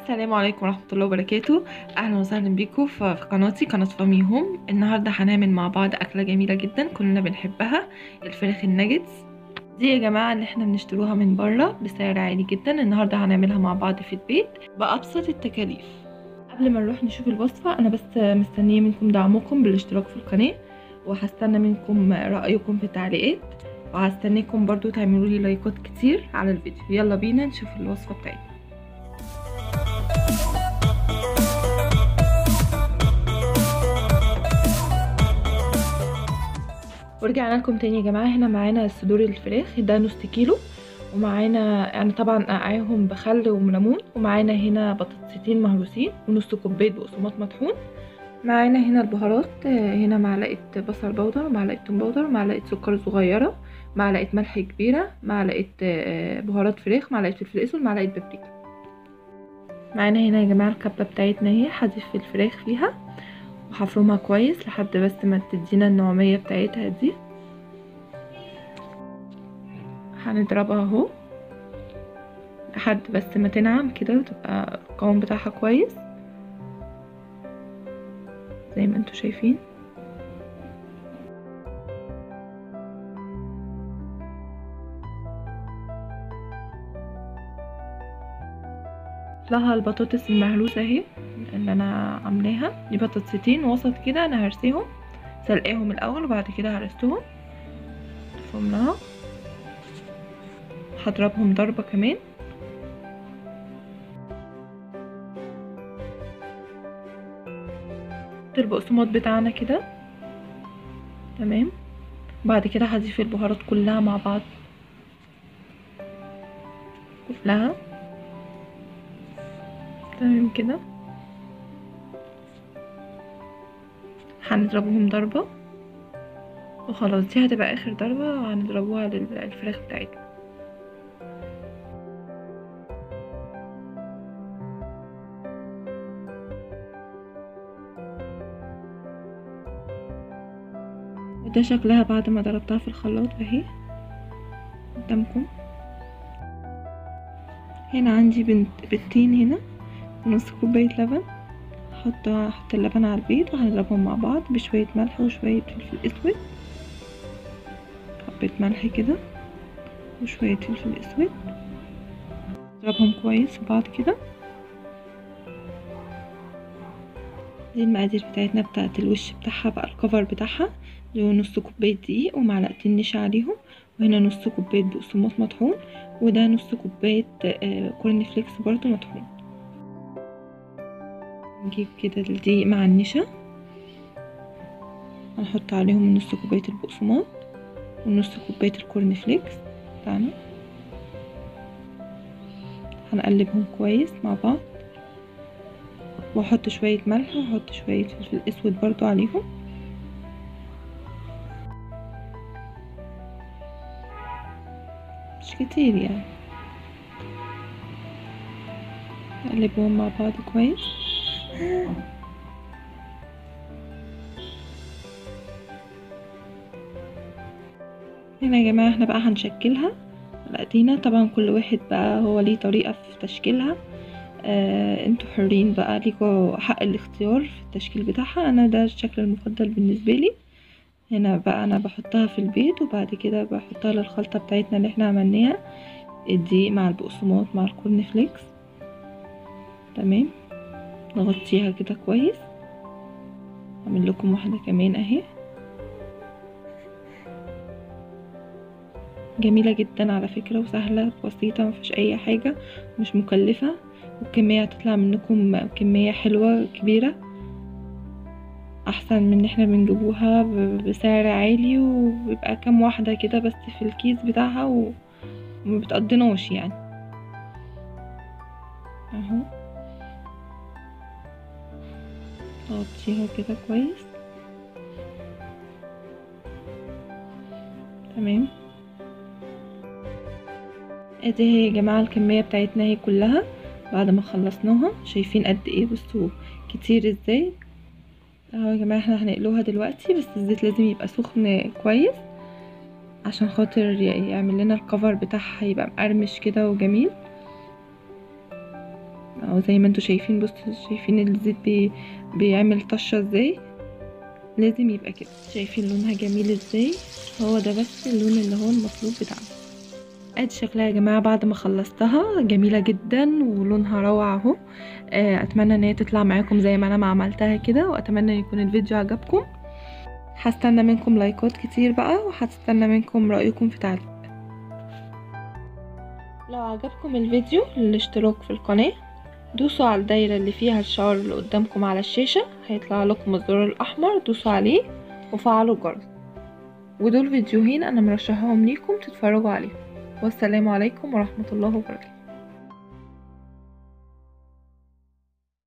السلام عليكم ورحمة الله وبركاته. أهلا وسهلا بيكم في قناتي، قناة فامي هوم. النهاردة هنعمل مع بعض أكلة جميلة جدا كلنا بنحبها، الفراخ الناجتس دي يا جماعة اللي احنا بنشتروها من بره بسعر عالي جدا. النهاردة هنعملها مع بعض في البيت بأبسط التكاليف. قبل ما نروح نشوف الوصفة أنا بس مستنية منكم دعمكم بالاشتراك في القناة، وهستنى منكم رأيكم في التعليقات، وهستنيكم برضو تعملوا لي لايكات كتير على الفيديو. يلا بينا نشوف الوصفة بتاعتنا. ورجعنا لكم تاني يا جماعه. هنا معانا صدور الفراخ، ده نص كيلو، ومعانا انا طبعا نقعاهم بخل وليمون، ومعانا هنا بطاطستين مهروسين ونص كوبايه بقسماط مطحون. معانا هنا البهارات، هنا معلقه بصل بودر، معلقه توم بودر، معلقه سكر صغيره، معلقه ملح كبيره، معلقه بهارات فراخ، معلقه فلفل اسود، معلقه بابريكا. معانا هنا يا جماعه الكبه بتاعتنا اهي، هضيف الفراخ فيها وهفرمها كويس لحد بس ما تدينا النعوميه بتاعتها دي. هنضربها اهو لحد بس ما تنعم كده وتبقى القوام بتاعها كويس زي ما انتوا شايفين. لها البطاطس المهروسه اهي اللي انا عاملاها، دي بطاطستين وسط كده، انا هرسيهم سلقاهم الاول وبعد كده هرستهم فرمناها. هضربهم ضربه كمان. البقسماط بتاعنا كده تمام. بعد كده هضيف البهارات كلها مع بعض كلها تمام كده. هنضربهم ضربه وخلاص، دي هتبقى اخر ضربه هنضربوها للفراخ بتاعتنا. وده شكلها بعد ما ضربتها في الخلاط اهي قدامكم. هنا عندي بنتين هنا ونص كوباية لبن. هحط اللبن على البيض وهنضربهم مع بعض بشوية ملح وشوية فلفل اسود، حبة ملح كده وشوية فلفل اسود، نضربهم كويس في بعض كده. دي المقادير بتاعتنا بتاعت الوش بتاعها بقى، الكفر بتاعها اللي هو نص كوباية دقيق ومعلقتين نشا عليهم، وهنا نص كوباية بقسماط مطحون، وده نص كوباية كورن فليكس برضو مطحون. نجيب كده الدقيق مع النشا، هنحط عليهم نص كوباية البقسماط ونص كوباية الكورن فليكس بتاعنا، هنقلبهم كويس مع بعض، واحط شوية ملح واحط شوية فلفل اسود برضو عليهم. مش كتير يعني، نقلبهم مع بعض كويس. هنا يا جماعة احنا بقى هنشكلها على ايدينا. طبعا كل واحد بقى هو ليه طريقة في تشكيلها، انتوا حرين بقى، ليكوا حق الاختيار في التشكيل بتاعها. انا ده الشكل المفضل بالنسبة لي. هنا بقى انا بحطها في البيض وبعد كده بحطها للخلطة بتاعتنا اللي احنا عملناها، الدقيق مع البقسماط مع الكورن فليكس تمام. نغطيها كده كويس. اعمل لكم واحدة كمان اهي، جميلة جدا على فكرة وسهلة بسيطة، مفيش اي حاجة، مش مكلفة، والكمية هتطلع منكم كمية حلوة كبيرة احسن من ان احنا بنجيبوها بسعر عالي وبيبقى كام واحدة كده بس في الكيس بتاعها وما بتقضناش يعني. اهو اغطيها كده كويس تمام. ادي هي يا جماعة الكمية بتاعتنا هي كلها بعد ما خلصناها. شايفين قد ايه؟ بصوا كتير ازاي اهو يا جماعة. احنا هنقلوها دلوقتي بس الزيت لازم يبقى سخن كويس عشان خاطر يعمل لنا الكفر بتاعها يبقى مقرمش كده وجميل اهو زي ما انتوا شايفين. بصوا شايفين الزيت بيعمل طشة ازاي؟ لازم يبقى كده. شايفين لونها جميل ازاي؟ هو ده بس اللون اللي هو المطلوب بتاعنا. ادي شكلها يا جماعه بعد ما خلصتها، جميله جدا ولونها روعه اهو. اتمنى ان هي تطلع معاكم زي ما انا ما عملتها كده، واتمنى يكون الفيديو عجبكم. هستنى منكم لايكات كتير بقى، وهستنى منكم رايكم في تعليق. لو عجبكم الفيديو الاشتراك في القناه، دوسوا على الدايره اللي فيها الشعار اللي قدامكم على الشاشه، هيطلع لكم الزر الاحمر، دوسوا عليه وفعلوا الجرس. ودول فيديوهين انا مرشحهم ليكم تتفرجوا عليهم. والسلام عليكم ورحمه الله وبركاته.